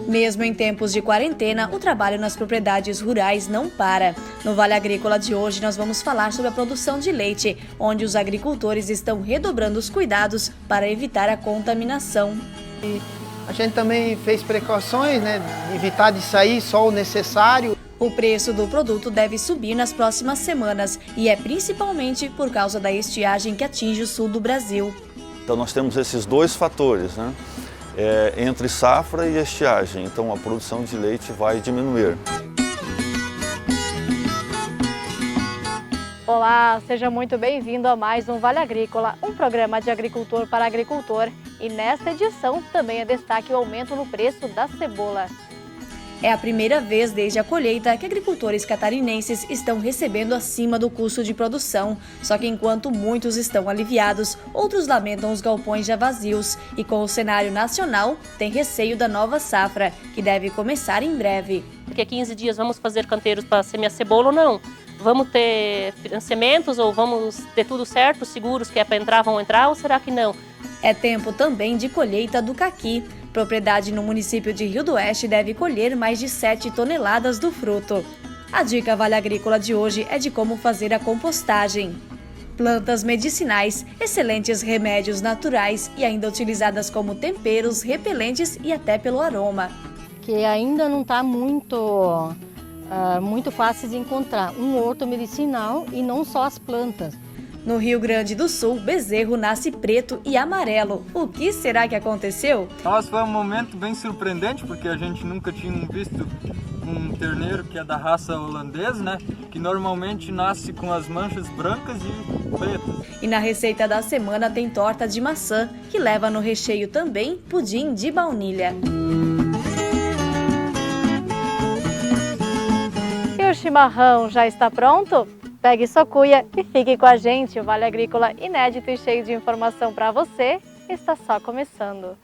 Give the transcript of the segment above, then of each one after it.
Mesmo em tempos de quarentena, o trabalho nas propriedades rurais não para. No Vale Agrícola de hoje, nós vamos falar sobre a produção de leite, onde os agricultores estão redobrando os cuidados para evitar a contaminação. A gente também fez precauções, evitar de sair só o necessário. O preço do produto deve subir nas próximas semanas e é principalmente por causa da estiagem que atinge o sul do Brasil. Então nós temos esses dois fatores, entre safra e estiagem, então a produção de leite vai diminuir. Olá, seja muito bem-vindo a mais um Vale Agrícola, um programa de agricultor para agricultor. E nesta edição também é destaque o aumento no preço da cebola. É a primeira vez desde a colheita que agricultores catarinenses estão recebendo acima do custo de produção. Só que enquanto muitos estão aliviados, outros lamentam os galpões já vazios. E com o cenário nacional, tem receio da nova safra, que deve começar em breve. Daqui a 15 dias vamos fazer canteiros para semear cebola ou não? Vamos ter financiamentos ou vamos ter tudo certo, seguros que é para entrar, vão entrar ou será que não? É tempo também de colheita do caqui. Propriedade no município de Rio do Oeste deve colher mais de 7 toneladas do fruto. A dica Vale Agrícola de hoje é de como fazer a compostagem. Plantas medicinais, excelentes remédios naturais e ainda utilizadas como temperos, repelentes e até pelo aroma. Que ainda não está muito fácil de encontrar um horto medicinal e não só as plantas. No Rio Grande do Sul, bezerro nasce preto e amarelo. O que será que aconteceu? Nossa, foi um momento bem surpreendente, porque a gente nunca tinha visto um terneiro que é da raça holandesa, que normalmente nasce com as manchas brancas e pretas. E na receita da semana tem torta de maçã, que leva no recheio também pudim de baunilha. E o chimarrão já está pronto? Pegue sua cuia e fique com a gente. O Vale Agrícola inédito e cheio de informação para você está só começando.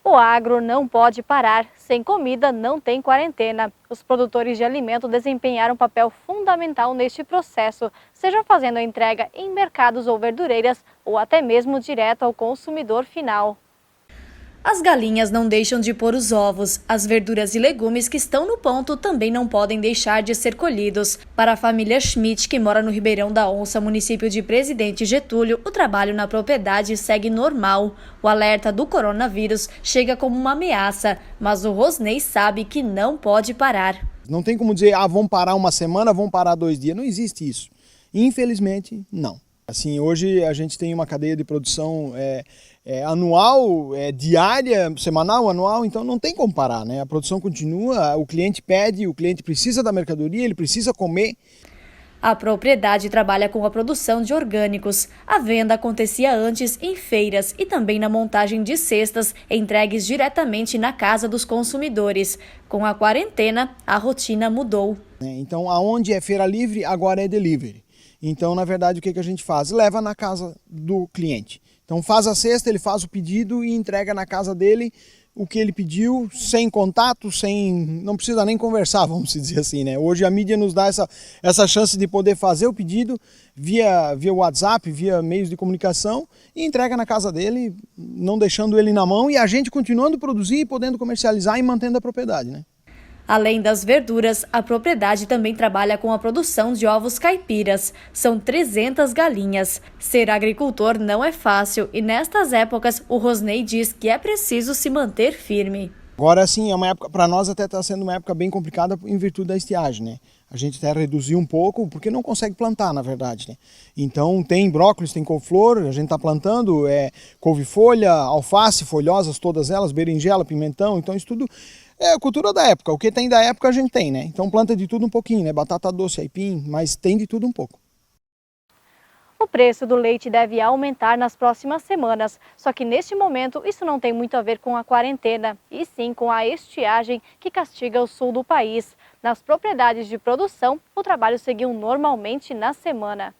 O agro não pode parar. Sem comida não tem quarentena. Os produtores de alimento desempenharam um papel fundamental neste processo, seja fazendo a entrega em mercados ou verdureiras ou até mesmo direto ao consumidor final. As galinhas não deixam de pôr os ovos. As verduras e legumes que estão no ponto também não podem deixar de ser colhidos. Para a família Schmidt, que mora no Ribeirão da Onça, município de Presidente Getúlio, o trabalho na propriedade segue normal. O alerta do coronavírus chega como uma ameaça, mas o Rosnei sabe que não pode parar. Não tem como dizer, vamos parar uma semana, vamos parar 2 dias. Não existe isso. Infelizmente, não. Assim, hoje a gente tem uma cadeia de produção anual, diária, semanal, anual, então não tem como parar, A produção continua, o cliente pede, o cliente precisa da mercadoria, ele precisa comer. A propriedade trabalha com a produção de orgânicos. A venda acontecia antes em feiras e também na montagem de cestas entregues diretamente na casa dos consumidores. Com a quarentena, a rotina mudou. Então, aonde é feira livre, agora é delivery. Então, na verdade, o que a gente faz? Leva na casa do cliente. Então, faz a cesta, ele faz o pedido e entrega na casa dele o que ele pediu, sem contato, não precisa nem conversar, vamos dizer assim, Hoje a mídia nos dá essa chance de poder fazer o pedido via WhatsApp, via meios de comunicação e entrega na casa dele, não deixando ele na mão e a gente continuando a produzir, podendo comercializar e mantendo a propriedade, Além das verduras, a propriedade também trabalha com a produção de ovos caipiras. São 300 galinhas. Ser agricultor não é fácil e nestas épocas o Rosnei diz que é preciso se manter firme. Agora sim, é uma época, para nós até está sendo uma época bem complicada em virtude da estiagem, A gente até reduziu um pouco porque não consegue plantar, na verdade, Então tem brócolis, tem couve-flor, a gente está plantando couve-folha, alface, folhosas, todas elas, berinjela, pimentão, então isso tudo é a cultura da época. O que tem da época a gente tem, Então planta de tudo um pouquinho, Batata doce, aipim, mas tem de tudo um pouco. O preço do leite deve aumentar nas próximas semanas, só que neste momento isso não tem muito a ver com a quarentena, e sim com a estiagem que castiga o sul do país. Nas propriedades de produção, o trabalho seguiu normalmente na semana.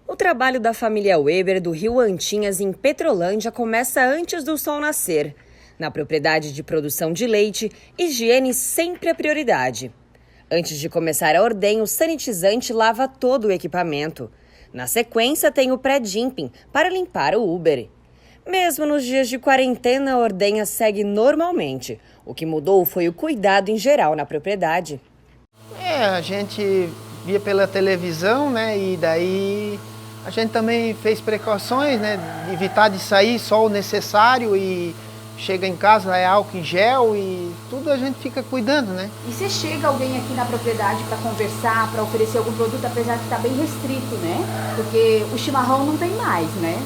O trabalho da família Weber do Rio Antinhas, em Petrolândia, começa antes do sol nascer. Na propriedade de produção de leite, higiene sempre é prioridade. Antes de começar a ordem, o sanitizante lava todo o equipamento. Na sequência, tem o pré-dimping para limpar o Uber. Mesmo nos dias de quarentena, a ordenha segue normalmente. O que mudou foi o cuidado em geral na propriedade. A gente via pela televisão, né, e daí a gente também fez precauções, né, de evitar de sair só o necessário e chega em casa, é álcool em gel e tudo a gente fica cuidando, né. E se chega alguém aqui na propriedade para conversar, para oferecer algum produto, apesar de estar bem restrito, né, porque o chimarrão não tem mais, né,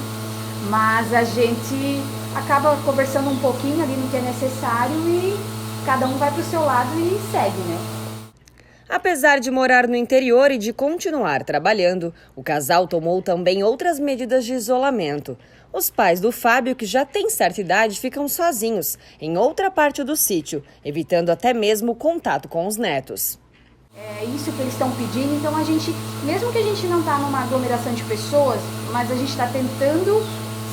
mas a gente acaba conversando um pouquinho ali no que é necessário e cada um vai para o seu lado e segue, né. Apesar de morar no interior e de continuar trabalhando, o casal tomou também outras medidas de isolamento. Os pais do Fábio, que já tem certa idade, ficam sozinhos em outra parte do sítio, evitando até mesmo o contato com os netos. É isso que eles estão pedindo, então a gente, mesmo que a gente não está numa aglomeração de pessoas, mas a gente está tentando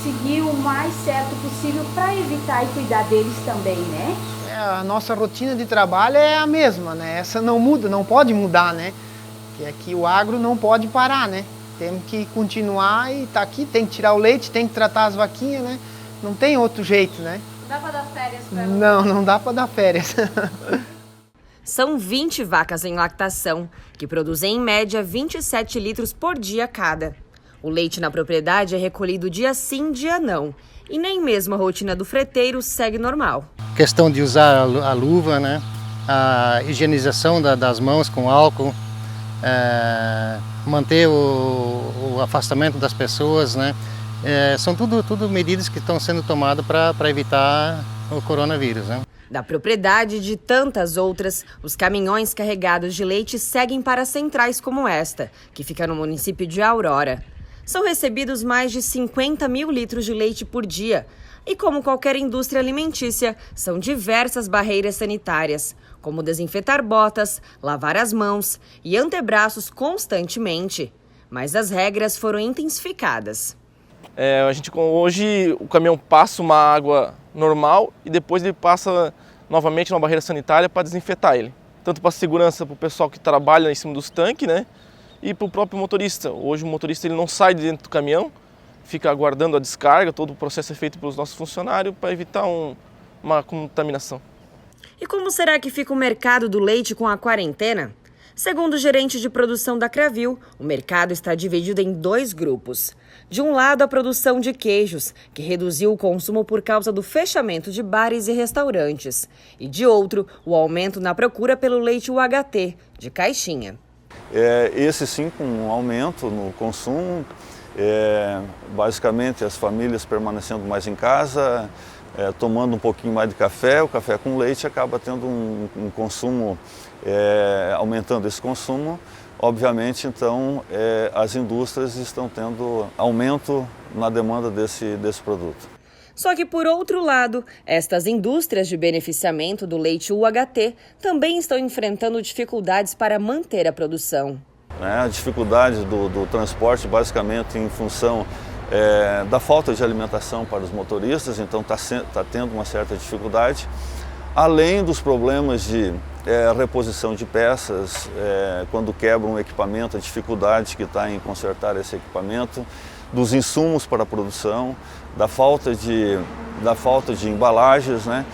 seguir o mais certo possível para evitar e cuidar deles também, né? A nossa rotina de trabalho é a mesma, né? Essa não muda, não pode mudar, né? Porque aqui o agro não pode parar, né? Temos que continuar e tá aqui, tem que tirar o leite, tem que tratar as vaquinhas, né? Não tem outro jeito, né? Não dá para dar férias para elas? Não dá para dar férias. São 20 vacas em lactação, que produzem em média 27 litros por dia cada. O leite na propriedade é recolhido dia sim, dia não. E nem mesmo a rotina do freteiro segue normal. Questão de usar a luva, né? A higienização das mãos com álcool, manter o afastamento das pessoas, né? São tudo medidas que estão sendo tomadas para evitar o coronavírus, né? Da propriedade e de tantas outras, os caminhões carregados de leite seguem para centrais como esta, que fica no município de Aurora. São recebidos mais de 50 mil litros de leite por dia. E como qualquer indústria alimentícia, são diversas barreiras sanitárias, como desinfetar botas, lavar as mãos e antebraços constantemente. Mas as regras foram intensificadas. Hoje o caminhão passa uma água normal e depois ele passa novamente uma barreira sanitária para desinfetar ele. Tanto para segurança para o pessoal que trabalha em cima dos tanques, né? E para o próprio motorista. Hoje o motorista ele não sai de dentro do caminhão, fica aguardando a descarga, todo o processo é feito pelos nossos funcionários para evitar uma contaminação. E como será que fica o mercado do leite com a quarentena? Segundo o gerente de produção da Cravil, o mercado está dividido em 2 grupos. De um lado, a produção de queijos, que reduziu o consumo por causa do fechamento de bares e restaurantes. E de outro, o aumento na procura pelo leite UHT, de caixinha. Esse sim, com um aumento no consumo, basicamente as famílias permanecendo mais em casa, tomando um pouquinho mais de café, o café com leite acaba tendo um consumo, aumentando esse consumo. Obviamente, então, as indústrias estão tendo aumento na demanda desse produto. Só que, por outro lado, estas indústrias de beneficiamento do leite UHT também estão enfrentando dificuldades para manter a produção. A dificuldade do transporte, basicamente, em função da falta de alimentação para os motoristas, então está tendo uma certa dificuldade. Além dos problemas de reposição de peças, quando quebra um equipamento, a dificuldade que está em consertar esse equipamento, dos insumos para a produção, da falta de embalagens, né?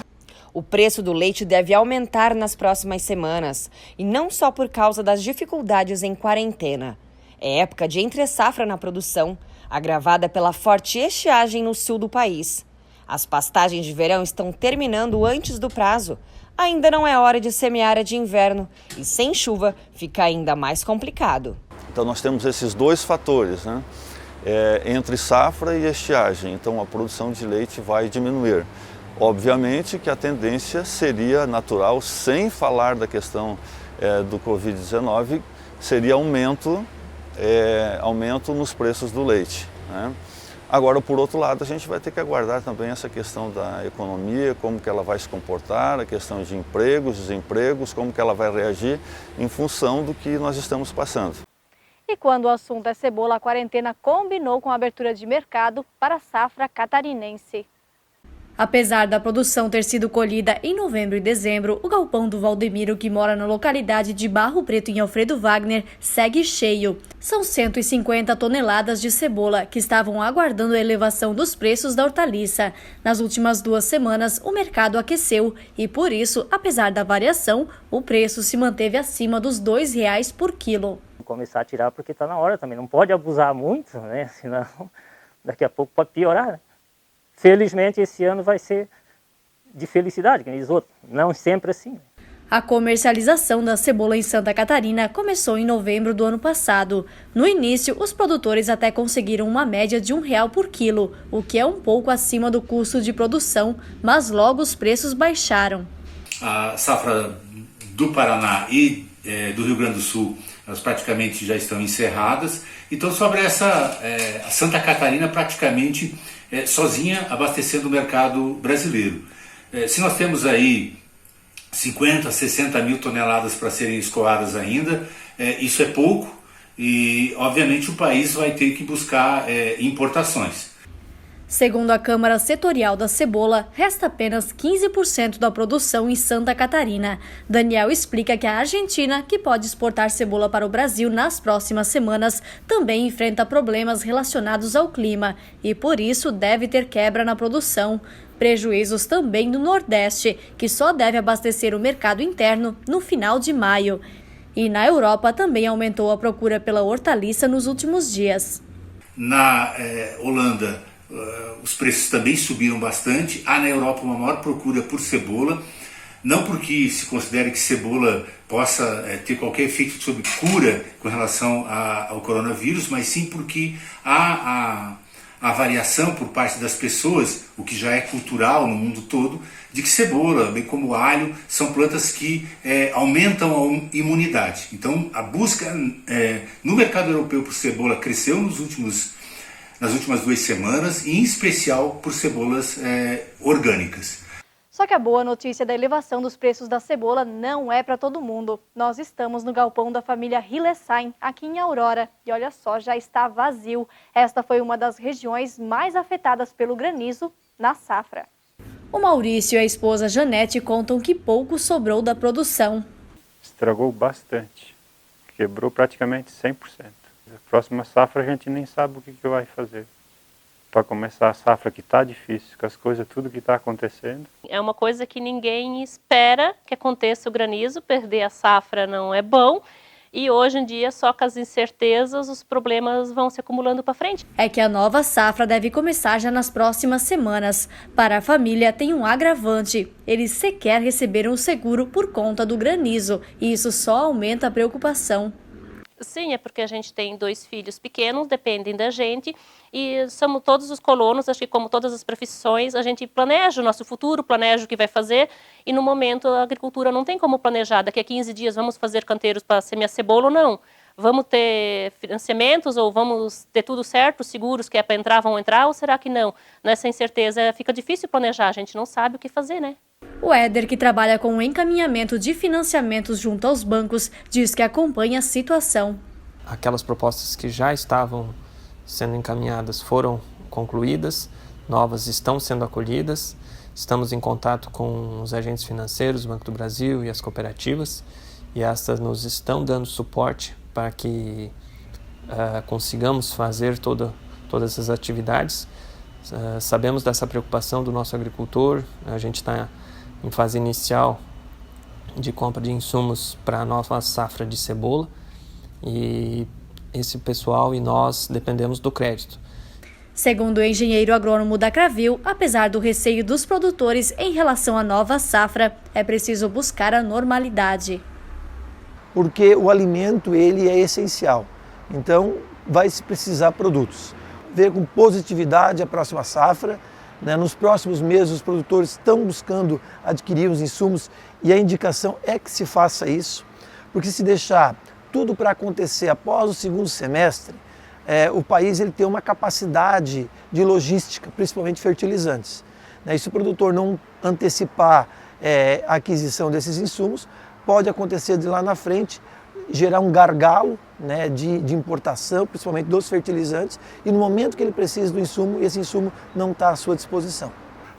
O preço do leite deve aumentar nas próximas semanas, e não só por causa das dificuldades em quarentena. É época de entre-safra na produção, agravada pela forte estiagem no sul do país. As pastagens de verão estão terminando antes do prazo. Ainda não é hora de semear a de inverno, e sem chuva fica ainda mais complicado. Então nós temos esses 2 fatores, né? Entre safra e estiagem, então a produção de leite vai diminuir. Obviamente que a tendência seria natural, sem falar da questão do Covid-19, seria aumento nos preços do leite, né? Agora, por outro lado, a gente vai ter que aguardar também essa questão da economia, como que ela vai se comportar, a questão de empregos, desempregos, como que ela vai reagir em função do que nós estamos passando. E quando o assunto é cebola, a quarentena combinou com a abertura de mercado para a safra catarinense. Apesar da produção ter sido colhida em novembro e dezembro, o galpão do Valdemiro, que mora na localidade de Barro Preto, em Alfredo Wagner, segue cheio. São 150 toneladas de cebola que estavam aguardando a elevação dos preços da hortaliça. Nas últimas 2 semanas, o mercado aqueceu e, por isso, apesar da variação, o preço se manteve acima dos R$ 2,00 por quilo. Começar a tirar porque está na hora também, não pode abusar muito, né? Senão daqui a pouco pode piorar, né? Felizmente esse ano vai ser de felicidade, como diz outro, não sempre assim. A comercialização da cebola em Santa Catarina começou em novembro do ano passado. No início, os produtores até conseguiram uma média de R$ 1,00 por quilo, o que é um pouco acima do custo de produção, mas logo os preços baixaram. A safra do Paraná e do Rio Grande do Sul, elas praticamente já estão encerradas. Então, sobre essa, a Santa Catarina praticamente sozinha abastecendo o mercado brasileiro. Se nós temos aí 50, 60 mil toneladas para serem escoadas ainda, isso é pouco e, obviamente, o país vai ter que buscar importações. Segundo a Câmara Setorial da Cebola, resta apenas 15% da produção em Santa Catarina. Daniel explica que a Argentina, que pode exportar cebola para o Brasil nas próximas semanas, também enfrenta problemas relacionados ao clima e, por isso, deve ter quebra na produção. Prejuízos também no Nordeste, que só deve abastecer o mercado interno no final de maio. E na Europa também aumentou a procura pela hortaliça nos últimos dias. Na Holanda, os preços também subiram bastante. Há na Europa uma maior procura por cebola, não porque se considere que cebola possa ter qualquer efeito sobre cura com relação ao coronavírus, mas sim porque há a variação por parte das pessoas, o que já é cultural no mundo todo, de que cebola, bem como alho, são plantas que aumentam a imunidade. Então a busca no mercado europeu por cebola cresceu nas últimas 2 semanas, e em especial por cebolas orgânicas. Só que a boa notícia da elevação dos preços da cebola não é para todo mundo. Nós estamos no galpão da família Hillesheim, aqui em Aurora, e olha só, já está vazio. Esta foi uma das regiões mais afetadas pelo granizo na safra. O Maurício e a esposa Janete contam que pouco sobrou da produção. Estragou bastante, quebrou praticamente 100%. A próxima safra a gente nem sabe o que vai fazer. Para começar a safra que está difícil, com as coisas, tudo que está acontecendo. É uma coisa que ninguém espera que aconteça o granizo, perder a safra não é bom. E hoje em dia, só com as incertezas, os problemas vão se acumulando para frente. É que a nova safra deve começar já nas próximas semanas. Para a família tem um agravante. Eles sequer receberam o seguro por conta do granizo. E isso só aumenta a preocupação. Sim, é porque a gente tem 2 filhos pequenos, dependem da gente, e somos todos os colonos, acho que como todas as profissões, a gente planeja o nosso futuro, planeja o que vai fazer, e no momento a agricultura não tem como planejar, daqui a 15 dias vamos fazer canteiros para semear cebola ou não, vamos ter financiamentos ou vamos ter tudo certo, seguros que é para entrar, vão entrar, ou será que não? Nessa incerteza fica difícil planejar, a gente não sabe o que fazer, né? O Éder, que trabalha com o encaminhamento de financiamentos junto aos bancos, diz que acompanha a situação. Aquelas propostas que já estavam sendo encaminhadas foram concluídas, novas estão sendo acolhidas. Estamos em contato com os agentes financeiros, o Banco do Brasil e as cooperativas, e estas nos estão dando suporte para que consigamos fazer todas essas atividades. Sabemos dessa preocupação do nosso agricultor, a gente está em fase inicial de compra de insumos para a nova safra de cebola e esse pessoal e nós dependemos do crédito. Segundo o engenheiro agrônomo da Cravil, apesar do receio dos produtores em relação à nova safra, é preciso buscar a normalidade. Porque o alimento ele é essencial, então vai se precisar produtos. Ver com positividade a próxima safra. Nos próximos meses, os produtores estão buscando adquirir os insumos e a indicação é que se faça isso, porque se deixar tudo para acontecer após o segundo semestre, o país ele tem uma capacidade de logística, principalmente fertilizantes. E se o produtor não antecipar a aquisição desses insumos, pode acontecer de lá na frente gerar um gargalo, né, de importação, principalmente dos fertilizantes, e no momento que ele precisa do insumo, esse insumo não está à sua disposição.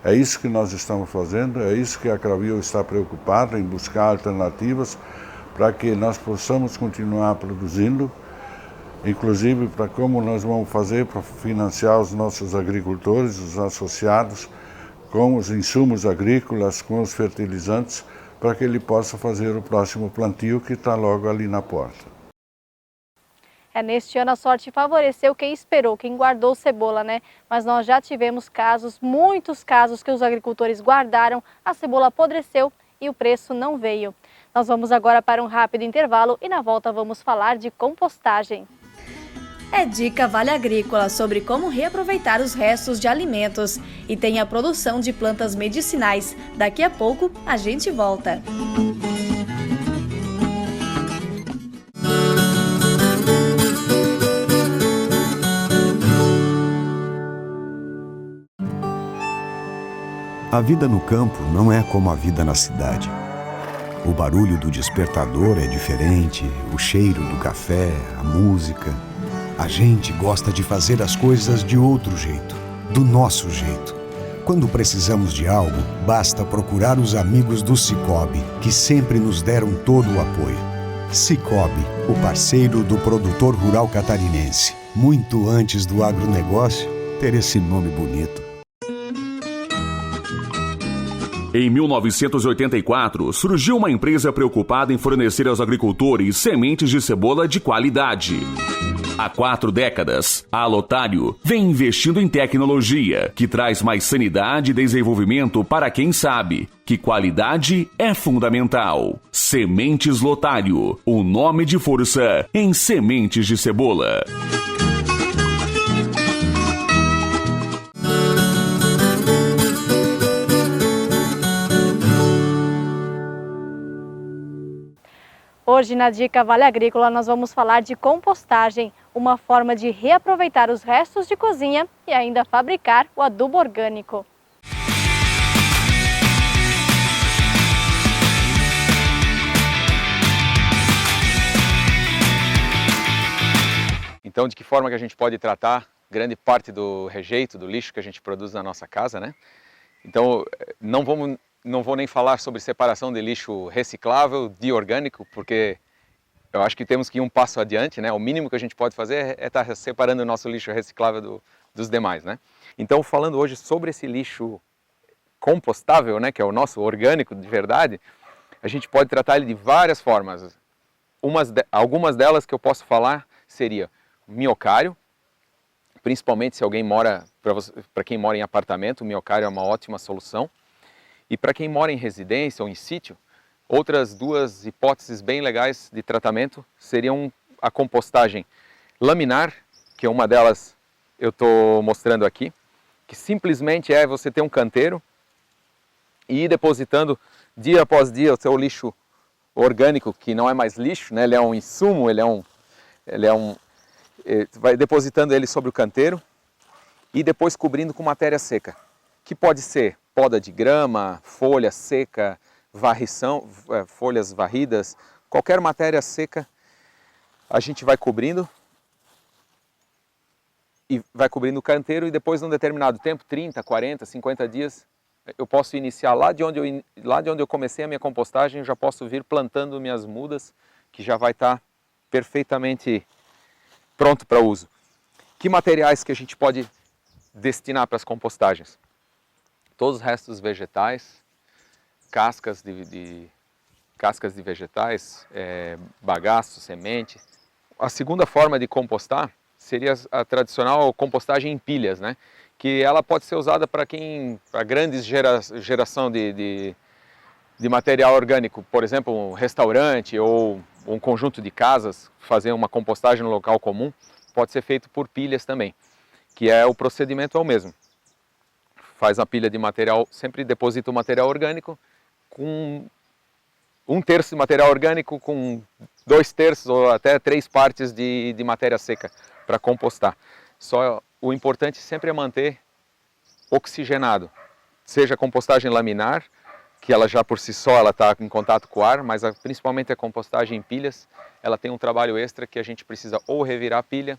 É isso que nós estamos fazendo, é isso que a Cravil está preocupada em buscar alternativas para que nós possamos continuar produzindo, inclusive para como nós vamos fazer para financiar os nossos agricultores, os associados, com os insumos agrícolas, com os fertilizantes, para que ele possa fazer o próximo plantio que está logo ali na porta. Neste ano a sorte favoreceu quem esperou, quem guardou cebola, né? Mas nós já tivemos casos, muitos casos que os agricultores guardaram, a cebola apodreceu e o preço não veio. Nós vamos agora para um rápido intervalo e na volta vamos falar de compostagem. É dica Vale Agrícola sobre como reaproveitar os restos de alimentos e tem a produção de plantas medicinais. Daqui a pouco a gente volta. A vida no campo não é como a vida na cidade. O barulho do despertador é diferente, o cheiro do café, a música. A gente gosta de fazer as coisas de outro jeito, do nosso jeito. Quando precisamos de algo, basta procurar os amigos do Sicoob, que sempre nos deram todo o apoio. Sicoob, o parceiro do produtor rural catarinense. Muito antes do agronegócio ter esse nome bonito. Em 1984, surgiu uma empresa preocupada em fornecer aos agricultores sementes de cebola de qualidade. Há 4 décadas, a Lotário vem investindo em tecnologia que traz mais sanidade e desenvolvimento para quem sabe que qualidade é fundamental. Sementes Lotário, o nome de força em sementes de cebola. Hoje na Dica Vale Agrícola nós vamos falar de compostagem, uma forma de reaproveitar os restos de cozinha e ainda fabricar o adubo orgânico. Então, de que forma que a gente pode tratar grande parte do rejeito, do lixo que a gente produz na nossa casa, né? Então, não vou nem falar sobre separação de lixo reciclável de orgânico, porque eu acho que temos que ir um passo adiante, né? O mínimo que a gente pode fazer é estar separando o nosso lixo reciclável dos demais, né? Então, falando hoje sobre esse lixo compostável, né, que é o nosso orgânico de verdade, a gente pode tratar ele de várias formas. Algumas delas que eu posso falar seria miocário, principalmente se alguém mora, para quem mora em apartamento, o miocário é uma ótima solução. E para quem mora em residência ou em sítio, outras 2 hipóteses bem legais de tratamento seriam a compostagem laminar, que é uma delas eu estou mostrando aqui, que simplesmente é você ter um canteiro e ir depositando dia após dia o seu lixo orgânico, que não é mais lixo, né? Ele é um insumo, vai depositando ele sobre o canteiro e depois cobrindo com matéria seca, que pode ser poda de grama, folha seca, varrição, folhas varridas, qualquer matéria seca a gente vai cobrindo e vai cobrindo o canteiro e depois de um determinado tempo, 30, 40, 50 dias, eu posso iniciar lá de onde eu comecei a minha compostagem, eu já posso vir plantando minhas mudas, que já vai estar perfeitamente pronto para uso. Que materiais que a gente pode destinar para as compostagens? Todos os restos vegetais, cascas de vegetais, bagaço, semente. A segunda forma de compostar seria a tradicional compostagem em pilhas, né? Que ela pode ser usada para grandes geração de material orgânico, por exemplo, um restaurante ou um conjunto de casas, fazer uma compostagem no local comum, pode ser feito por pilhas também, que o procedimento é o mesmo. Faz a pilha de material, sempre deposita o material orgânico com 1/3 de material orgânico com 2/3 ou até 3 partes de matéria seca, para compostar. Só o importante sempre é manter oxigenado, seja a compostagem laminar, que ela já por si só ela está em contato com o ar, mas principalmente a compostagem em pilhas, ela tem um trabalho extra que a gente precisa ou revirar a pilha,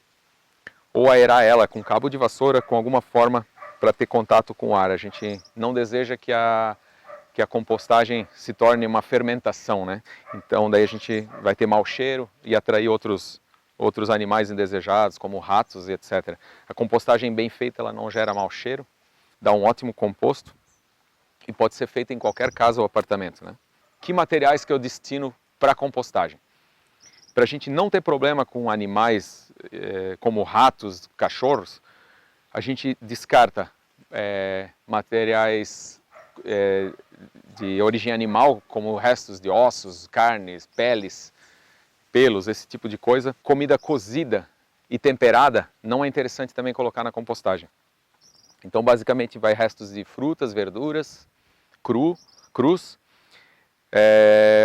ou aerar ela com cabo de vassoura, com alguma forma para ter contato com o ar. A gente não deseja que a compostagem se torne uma fermentação, né? Então daí a gente vai ter mau cheiro e atrair outros animais indesejados, como ratos e etc. A compostagem bem feita, ela não gera mau cheiro, dá um ótimo composto e pode ser feita em qualquer casa ou apartamento, né? Que materiais que eu destino para compostagem? Para a gente não ter problema com animais como ratos, cachorros, a gente descarta materiais de origem animal, como restos de ossos, carnes, peles, pelos, esse tipo de coisa. Comida cozida e temperada não é interessante também colocar na compostagem. Então basicamente vai restos de frutas, verduras, crus,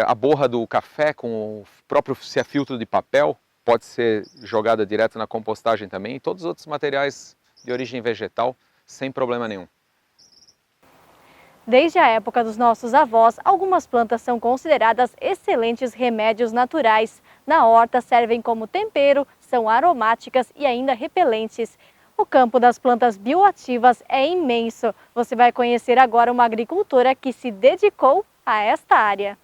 a borra do café com o próprio filtro de papel pode ser jogada direto na compostagem também, e todos os outros materiais de origem vegetal sem problema nenhum. Desde a época dos nossos avós, algumas plantas são consideradas excelentes remédios naturais. Na horta servem como tempero, são aromáticas e ainda repelentes. O campo das plantas bioativas é imenso. Você vai conhecer agora uma agricultora que se dedicou a esta área.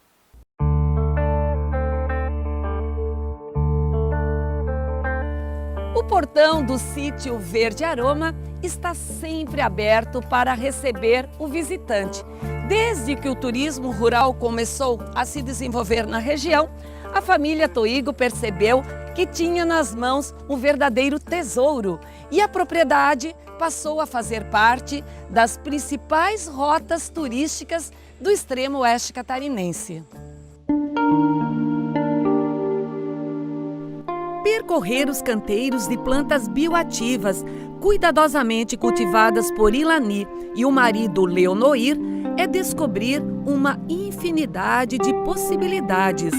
O portão do sítio Verde Aroma está sempre aberto para receber o visitante. Desde que o turismo rural começou a se desenvolver na região, a família Toigo percebeu que tinha nas mãos um verdadeiro tesouro e a propriedade passou a fazer parte das principais rotas turísticas do extremo oeste catarinense. Percorrer os canteiros de plantas bioativas, cuidadosamente cultivadas por Ilani e o marido Leonoir, é descobrir uma infinidade de possibilidades.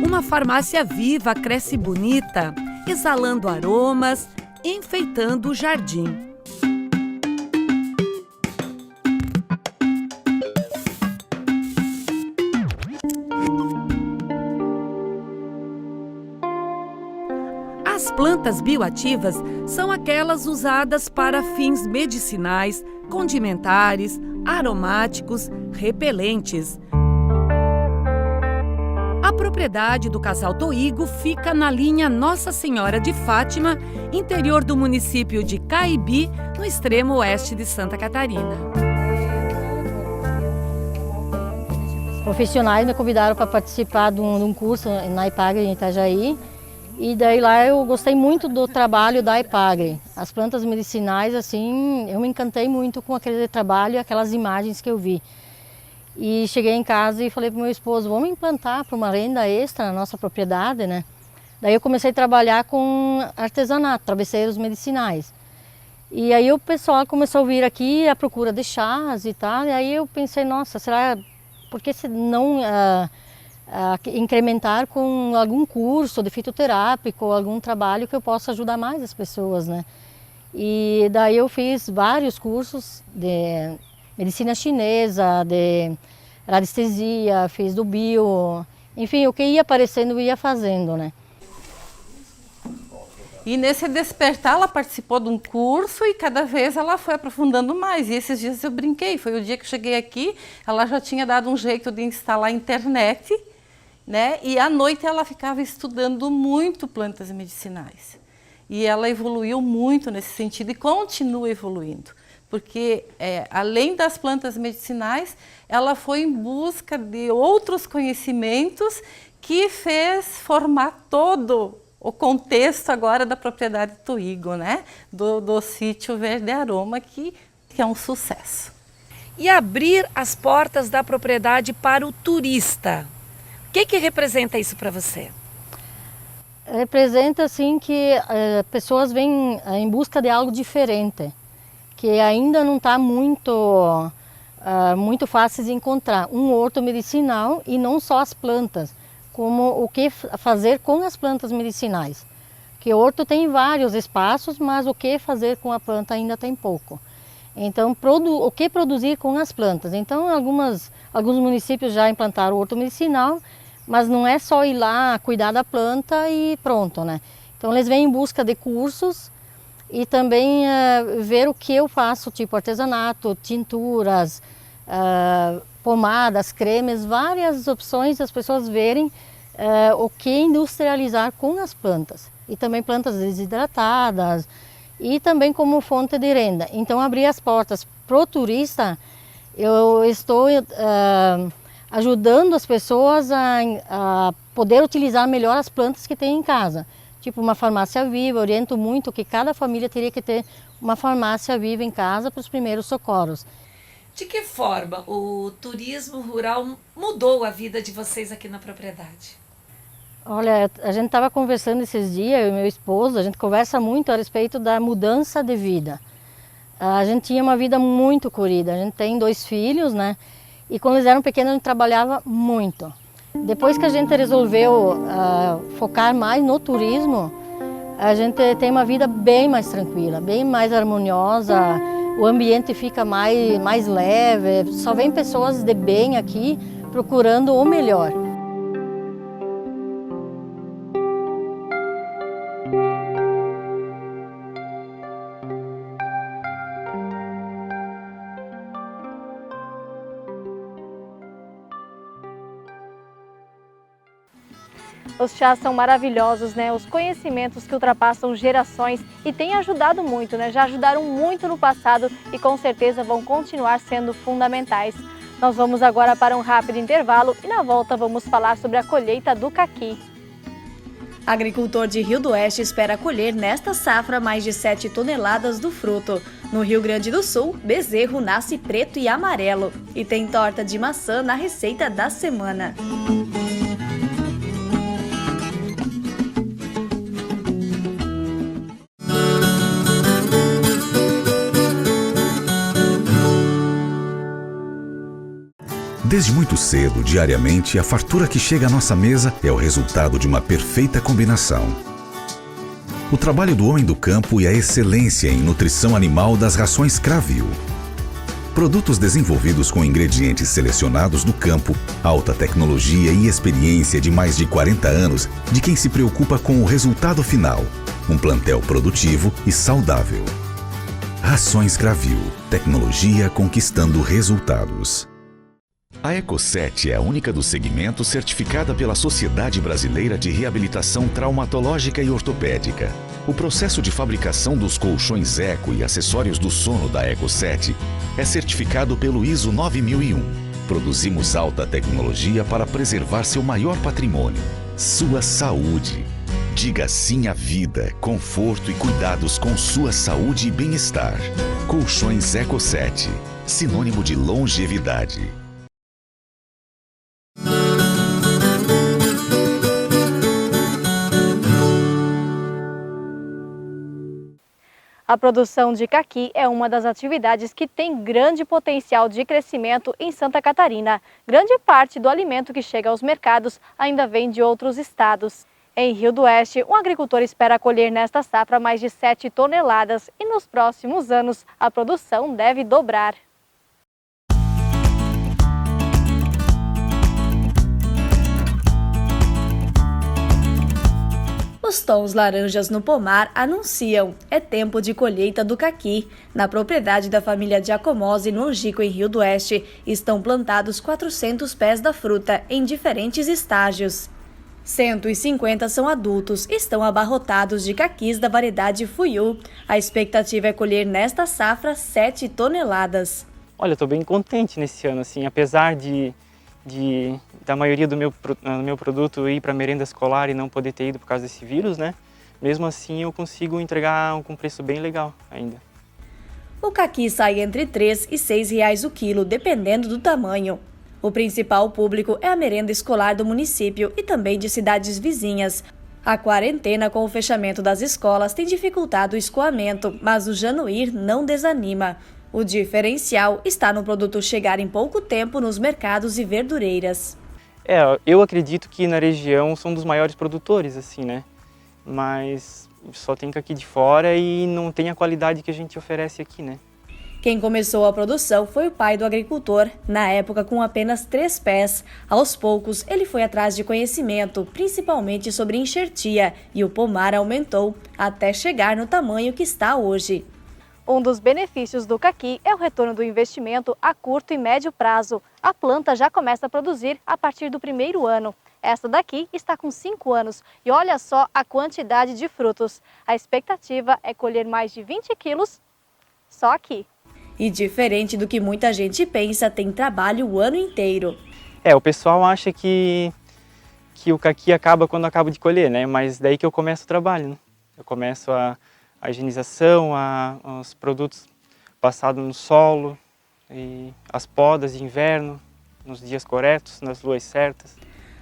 Uma farmácia viva cresce bonita, exalando aromas, enfeitando o jardim. As plantas bioativas são aquelas usadas para fins medicinais, condimentares, aromáticos, repelentes. A propriedade do casal Toigo fica na linha Nossa Senhora de Fátima, interior do município de Caibi, no extremo oeste de Santa Catarina. Profissionais me convidaram para participar de um curso na Ipagre em Itajaí. E daí lá eu gostei muito do trabalho da Ipagre. As plantas medicinais, assim, eu me encantei muito com aquele trabalho e aquelas imagens que eu vi. E cheguei em casa e falei para o meu esposo, vamos implantar para uma renda extra na nossa propriedade, né? Daí eu comecei a trabalhar com artesanato, travesseiros medicinais. E aí o pessoal começou a vir aqui à procura de chás e tal, e aí eu pensei, nossa, será, por que se não incrementar com algum curso de fitoterápico, algum trabalho que eu possa ajudar mais as pessoas, né? E daí eu fiz vários cursos de medicina chinesa, de radiestesia, fiz do bio, enfim, o que ia aparecendo eu ia fazendo, né? E nesse despertar ela participou de um curso e cada vez ela foi aprofundando mais. E esses dias eu brinquei, foi o dia que eu cheguei aqui, ela já tinha dado um jeito de instalar a internet, né? E à noite ela ficava estudando muito plantas medicinais. E ela evoluiu muito nesse sentido e continua evoluindo. Porque além das plantas medicinais, ela foi em busca de outros conhecimentos que fez formar todo o contexto agora da propriedade Toigo, né? Do sítio Verde Aroma, que é um sucesso. E abrir as portas da propriedade para o turista. O que representa isso para você? Representa, assim, que pessoas vêm em busca de algo diferente, que ainda não está muito fácil de encontrar. Um horto medicinal e não só as plantas, como o que fazer com as plantas medicinais. Que horto tem vários espaços, mas o que fazer com a planta ainda tem pouco. Então, o que produzir com as plantas? Então, alguns municípios já implantaram o horto medicinal, mas não é só ir lá cuidar da planta e pronto, né? Então, eles vêm em busca de cursos e também ver o que eu faço, tipo artesanato, tinturas, pomadas, cremes, várias opções das pessoas verem o que industrializar com as plantas. E também plantas desidratadas e também como fonte de renda. Então, abrir as portas para o turista, eu estou ajudando as pessoas a poder utilizar melhor as plantas que tem em casa. Tipo uma farmácia viva, oriento muito que cada família teria que ter uma farmácia viva em casa para os primeiros socorros. De que forma o turismo rural mudou a vida de vocês aqui na propriedade? Olha, a gente estava conversando esses dias, eu e meu esposo, a gente conversa muito a respeito da mudança de vida. A gente tinha uma vida muito corrida, a gente tem 2 filhos, né? E quando eles eram pequenos a gente trabalhava muito. Depois que a gente resolveu focar mais no turismo, a gente tem uma vida bem mais tranquila, bem mais harmoniosa, o ambiente fica mais leve, só vem pessoas de bem aqui procurando o melhor. Os chás são maravilhosos, né? Os conhecimentos que ultrapassam gerações e têm ajudado muito, né? Já ajudaram muito no passado e com certeza vão continuar sendo fundamentais. Nós vamos agora para um rápido intervalo e na volta vamos falar sobre a colheita do caqui. Agricultor de Rio do Oeste espera colher nesta safra mais de 7 toneladas do fruto. No Rio Grande do Sul, bezerro nasce preto e amarelo e tem torta de maçã na receita da semana. Desde muito cedo, diariamente, a fartura que chega à nossa mesa é o resultado de uma perfeita combinação. O trabalho do homem do campo e a excelência em nutrição animal das rações Cravil. Produtos desenvolvidos com ingredientes selecionados do campo, alta tecnologia e experiência de mais de 40 anos de quem se preocupa com o resultado final. Um plantel produtivo e saudável. Rações Cravil. Tecnologia conquistando resultados. A Eco7 é a única do segmento certificada pela Sociedade Brasileira de Reabilitação Traumatológica e Ortopédica. O processo de fabricação dos colchões Eco e acessórios do sono da Eco7 é certificado pelo ISO 9001. Produzimos alta tecnologia para preservar seu maior patrimônio, sua saúde. Diga sim à vida, conforto e cuidados com sua saúde e bem-estar. Colchões Eco7, sinônimo de longevidade. A produção de caqui é uma das atividades que tem grande potencial de crescimento em Santa Catarina. Grande parte do alimento que chega aos mercados ainda vem de outros estados. Em Rio do Oeste, um agricultor espera colher nesta safra mais de 7 toneladas e nos próximos anos a produção deve dobrar. Os tons laranjas no pomar anunciam, é tempo de colheita do caqui. Na propriedade da família Giacomozzi, no Angico, em Rio do Oeste, estão plantados 400 pés da fruta em diferentes estágios. 150 são adultos e estão abarrotados de caquis da variedade Fuyu. A expectativa é colher nesta safra 7 toneladas. Olha, eu estou bem contente nesse ano, assim, apesar da maioria do meu produto ir para merenda escolar e não poder ter ido por causa desse vírus, né? Mesmo assim eu consigo entregar com preço bem legal ainda. O caqui sai entre R$ 3 e R$ 6 o quilo, dependendo do tamanho. O principal público é a merenda escolar do município e também de cidades vizinhas. A quarentena com o fechamento das escolas tem dificultado o escoamento, mas o Januir não desanima. O diferencial está no produto chegar em pouco tempo nos mercados e verdureiras. Eu acredito que na região são dos maiores produtores, assim, né? Mas só tem aqui de fora e não tem a qualidade que a gente oferece aqui, né? Quem começou a produção foi o pai do agricultor, na época com apenas 3 pés. Aos poucos, ele foi atrás de conhecimento, principalmente sobre enxertia, e o pomar aumentou, até chegar no tamanho que está hoje. Um dos benefícios do caqui é o retorno do investimento a curto e médio prazo. A planta já começa a produzir a partir do 1º ano. Esta daqui está com 5 anos e olha só a quantidade de frutos. A expectativa é colher mais de 20 quilos só aqui. E diferente do que muita gente pensa, tem trabalho o ano inteiro. O pessoal acha que o caqui acaba quando acaba de colher, né? Mas daí que eu começo o trabalho, né? Eu começo a higienização, os produtos passados no solo, e as podas de inverno, nos dias corretos, nas luas certas.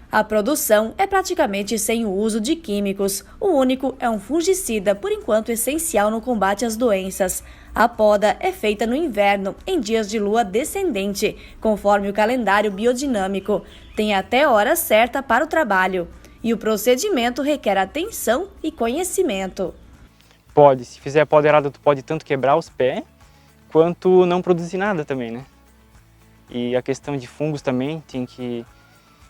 A produção é praticamente sem o uso de químicos. O único é um fungicida, por enquanto essencial no combate às doenças. A poda é feita no inverno, em dias de lua descendente, conforme o calendário biodinâmico. Tem até hora certa para o trabalho. E o procedimento requer atenção e conhecimento. Se fizer a poda errada, tu pode tanto quebrar os pés, quanto não produzir nada também, né? E a questão de fungos também,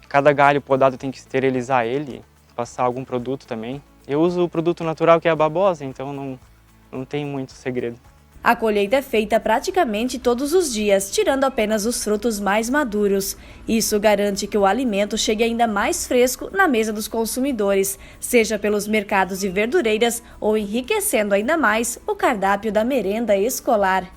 cada galho podado tem que esterilizar ele, passar algum produto também. Eu uso o produto natural que é a babosa, então não tem muito segredo. A colheita é feita praticamente todos os dias, tirando apenas os frutos mais maduros. Isso garante que o alimento chegue ainda mais fresco na mesa dos consumidores, seja pelos mercados de verdureiras ou enriquecendo ainda mais o cardápio da merenda escolar.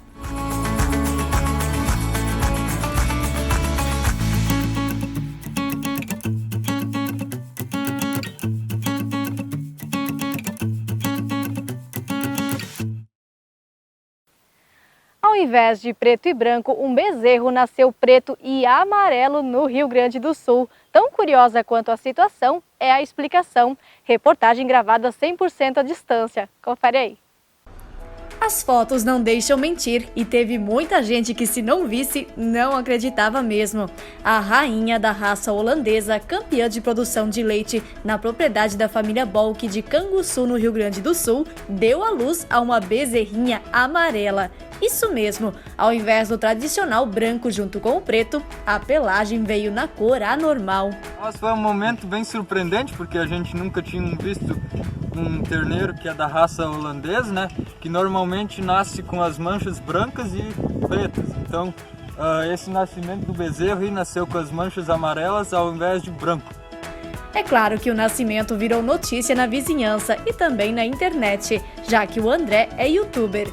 Ao invés de preto e branco, um bezerro nasceu preto e amarelo no Rio Grande do Sul. Tão curiosa quanto a situação é a explicação. Reportagem gravada 100% à distância. Confere aí. As fotos não deixam mentir e teve muita gente que, se não visse, não acreditava mesmo. A rainha da raça holandesa, campeã de produção de leite na propriedade da família Bolk de Canguçu, no Rio Grande do Sul, deu à luz a uma bezerrinha amarela. Isso mesmo, ao invés do tradicional branco junto com o preto, a pelagem veio na cor anormal. Nossa, foi um momento bem surpreendente, porque a gente nunca tinha visto um terneiro que é da raça holandesa, né? Que normalmente nasce com as manchas brancas e pretas. Então, esse nascimento do bezerro aí nasceu com as manchas amarelas ao invés de branco. É claro que o nascimento virou notícia na vizinhança e também na internet, já que o André é youtuber.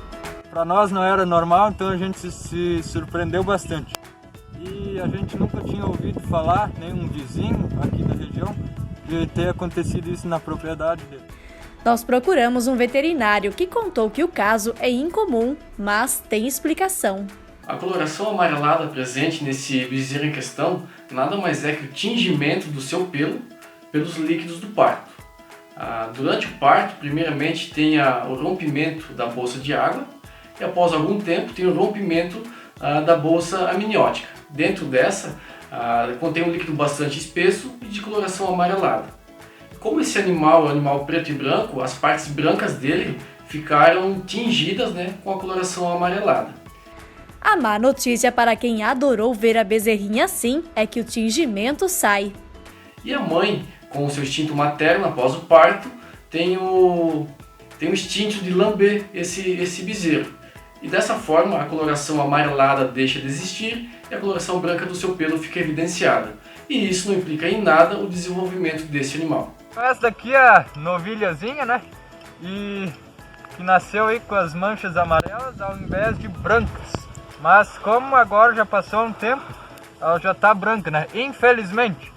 Para nós não era normal, então a gente se surpreendeu bastante. E a gente nunca tinha ouvido falar, nenhum vizinho aqui da região, de ter acontecido isso na propriedade dele. Nós procuramos um veterinário que contou que o caso é incomum, mas tem explicação. A coloração amarelada presente nesse bezerro em questão nada mais é que o tingimento do seu pelo pelos líquidos do parto. Durante o parto, primeiramente tem o rompimento da bolsa de água e após algum tempo tem o rompimento da bolsa amniótica. Dentro dessa contém um líquido bastante espesso e de coloração amarelada. Como esse animal é um animal preto e branco, as partes brancas dele ficaram tingidas, com a coloração amarelada. A má notícia para quem adorou ver a bezerrinha assim é que o tingimento sai. E a mãe, com o seu instinto materno após o parto, tem o instinto de lamber esse bezerro. E dessa forma a coloração amarelada deixa de existir e a coloração branca do seu pelo fica evidenciada. E isso não implica em nada o desenvolvimento desse animal. Essa daqui é a novilhazinha, né? E que nasceu aí com as manchas amarelas ao invés de brancas. Mas como agora já passou um tempo, ela já tá branca, né? Infelizmente.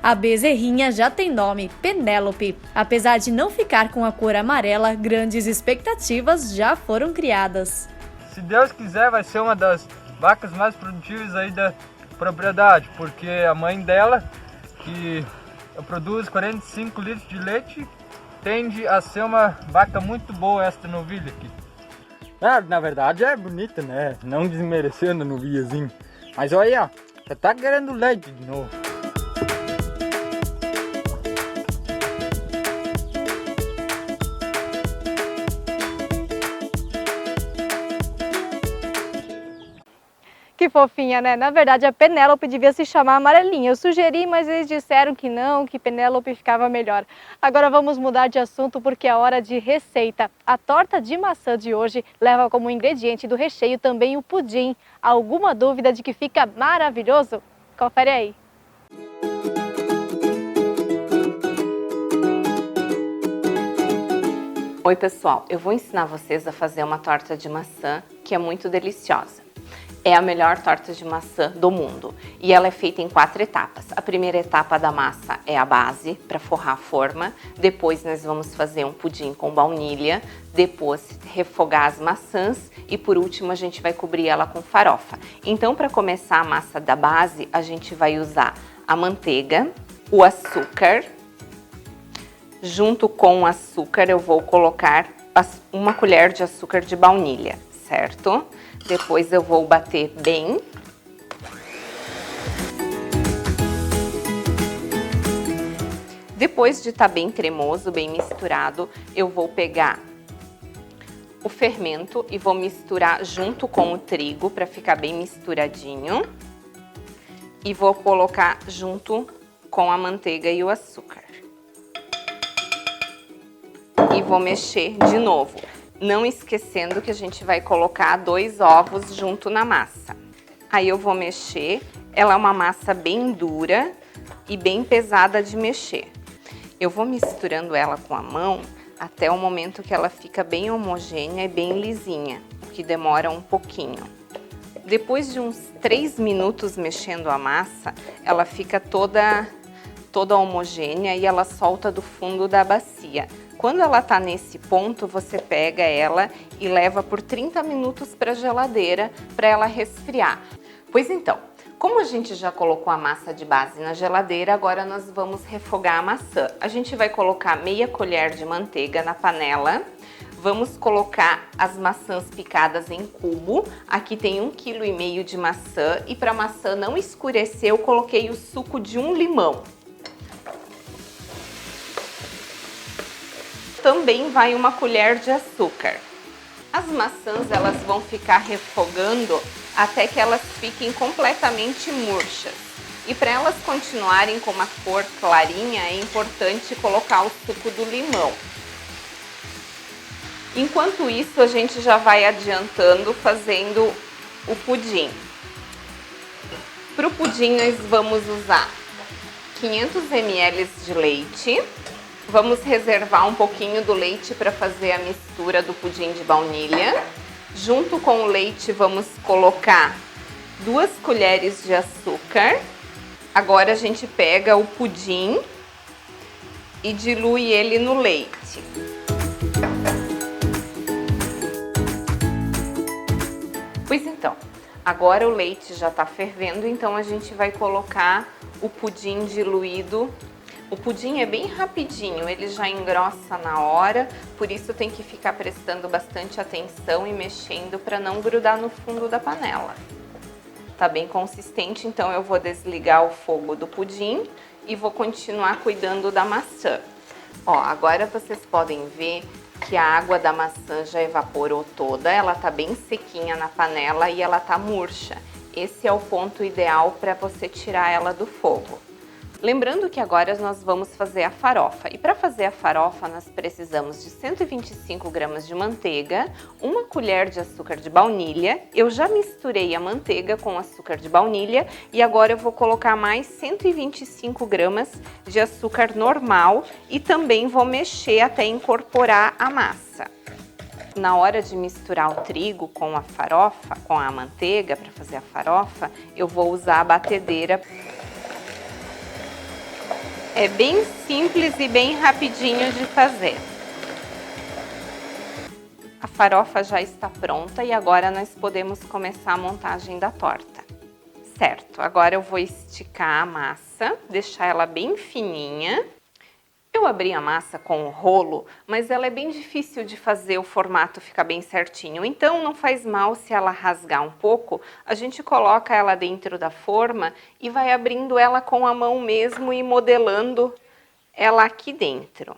A bezerrinha já tem nome, Penélope. Apesar de não ficar com a cor amarela, grandes expectativas já foram criadas. Se Deus quiser, vai ser uma das vacas mais produtivas aí da propriedade, porque a mãe dela, que produz 45 litros de leite, tende a ser uma vaca muito boa esta novilha aqui. Na verdade é bonita, né? Não desmerecendo a novilhazinha. Mas olha, já tá querendo leite de novo. Que fofinha, né? Na verdade, a Penélope devia se chamar Amarelinha. Eu sugeri, mas eles disseram que não, que Penélope ficava melhor. Agora vamos mudar de assunto porque é hora de receita. A torta de maçã de hoje leva como ingrediente do recheio também o pudim. Alguma dúvida de que fica maravilhoso? Confere aí. Oi pessoal, eu vou ensinar vocês a fazer uma torta de maçã que é muito deliciosa. É a melhor torta de maçã do mundo e ela é feita em 4 etapas. A primeira etapa da massa é a base para forrar a forma, depois nós vamos fazer um pudim com baunilha, depois refogar as maçãs e por último a gente vai cobrir ela com farofa. Então para começar a massa da base a gente vai usar a manteiga, o açúcar. Junto com o açúcar eu vou colocar 1 colher de açúcar de baunilha, certo? Depois eu vou bater bem. Depois de estar bem cremoso, bem misturado, eu vou pegar o fermento e vou misturar junto com o trigo para ficar bem misturadinho. E vou colocar junto com a manteiga e o açúcar. E vou mexer de novo, não esquecendo que a gente vai colocar 2 ovos junto na massa. Aí eu vou mexer, ela é uma massa bem dura e bem pesada de mexer. Eu vou misturando ela com a mão até o momento que ela fica bem homogênea e bem lisinha, o que demora um pouquinho. Depois de uns 3 minutos mexendo a massa, ela fica toda homogênea e ela solta do fundo da bacia. Quando ela tá nesse ponto, você pega ela e leva por 30 minutos para a geladeira para ela resfriar. Pois então, como a gente já colocou a massa de base na geladeira, agora nós vamos refogar a maçã. A gente vai colocar meia colher de manteiga na panela. Vamos colocar as maçãs picadas em cubo. Aqui tem 1,5 kg de maçã e para a maçã não escurecer, eu coloquei o suco de 1 limão. Também vai 1 colher de açúcar. As maçãs elas vão ficar refogando até que elas fiquem completamente murchas. E para elas continuarem com uma cor clarinha, é importante colocar o suco do limão. Enquanto isso, a gente já vai adiantando fazendo o pudim. Para o pudim nós vamos usar 500 ml de leite. Vamos reservar um pouquinho do leite para fazer a mistura do pudim de baunilha. Junto com o leite vamos colocar 2 colheres de açúcar. Agora a gente pega o pudim e dilui ele no leite. Pois então, agora o leite já está fervendo, então a gente vai colocar o pudim diluído. O pudim é bem rapidinho, ele já engrossa na hora, por isso tem que ficar prestando bastante atenção e mexendo para não grudar no fundo da panela. Tá bem consistente, então eu vou desligar o fogo do pudim e vou continuar cuidando da maçã. Ó, agora vocês podem ver que a água da maçã já evaporou toda, ela tá bem sequinha na panela e ela tá murcha. Esse é o ponto ideal para você tirar ela do fogo. Lembrando que agora nós vamos fazer a farofa. E para fazer a farofa nós precisamos de 125 gramas de manteiga, 1 colher de açúcar de baunilha. Eu já misturei a manteiga com açúcar de baunilha e agora eu vou colocar mais 125 gramas de açúcar normal e também vou mexer até incorporar a massa. Na hora de misturar o trigo com a farofa, com a manteiga para fazer a farofa, eu vou usar a batedeira. É bem simples e bem rapidinho de fazer. A farofa já está pronta e agora nós podemos começar a montagem da torta. Certo, agora eu vou esticar a massa, deixar ela bem fininha. Eu abri a massa com o rolo, mas ela é bem difícil de fazer o formato ficar bem certinho. Então não faz mal se ela rasgar um pouco, a gente coloca ela dentro da forma e vai abrindo ela com a mão mesmo e modelando ela aqui dentro.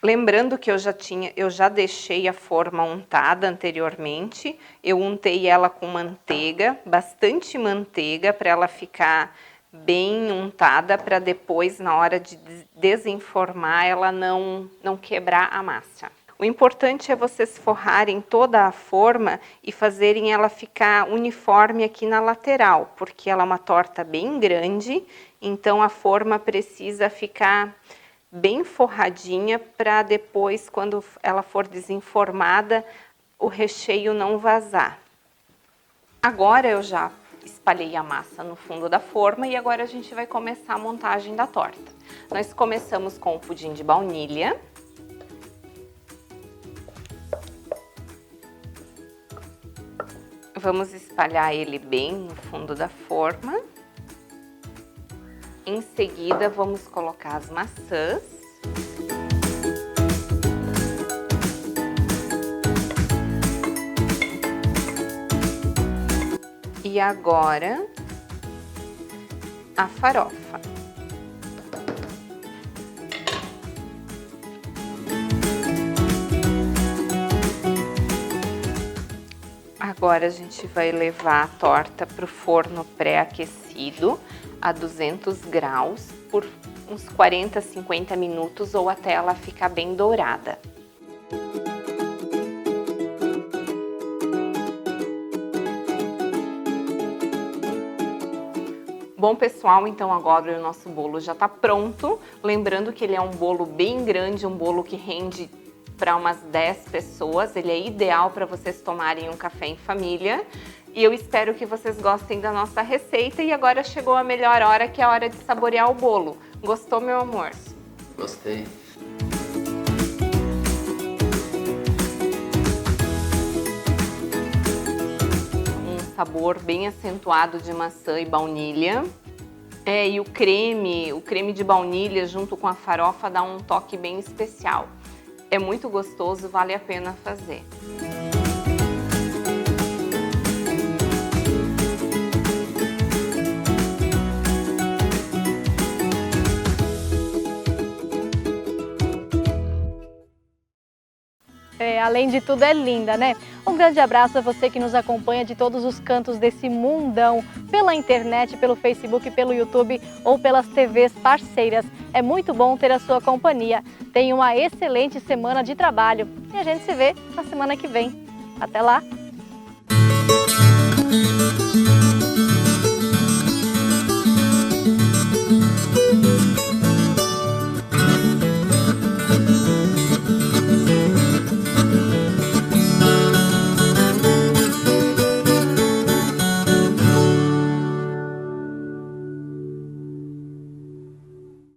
Lembrando que eu já deixei a forma untada anteriormente. Eu untei ela com manteiga, bastante manteiga, para ela ficar bem untada, para depois, na hora de desenformar, ela não quebrar a massa. O importante é vocês forrarem toda a forma e fazerem ela ficar uniforme aqui na lateral, porque ela é uma torta bem grande, então a forma precisa ficar bem forradinha para depois, quando ela for desenformada, o recheio não vazar. Agora eu já espalhei a massa no fundo da forma e agora a gente vai começar a montagem da torta. Nós começamos com o pudim de baunilha. Vamos espalhar ele bem no fundo da forma. Em seguida, vamos colocar as maçãs. E agora, a farofa. Agora a gente vai levar a torta para o forno pré-aquecido a 200 graus por uns 40, 50 minutos ou até ela ficar bem dourada. Bom, pessoal, então agora o nosso bolo já está pronto. Lembrando que ele é um bolo bem grande, um bolo que rende para umas 10 pessoas. Ele é ideal para vocês tomarem um café em família. E eu espero que vocês gostem da nossa receita. E agora chegou a melhor hora, que é a hora de saborear o bolo. Gostou, meu amor? Gostei. Um sabor bem acentuado de maçã e baunilha. E o creme de baunilha junto com a farofa dá um toque bem especial. É muito gostoso, vale a pena fazer. Além de tudo, é linda, né? Um grande abraço a você que nos acompanha de todos os cantos desse mundão, pela internet, pelo Facebook, pelo YouTube ou pelas TVs parceiras. É muito bom ter a sua companhia. Tenha uma excelente semana de trabalho e a gente se vê na semana que vem. Até lá!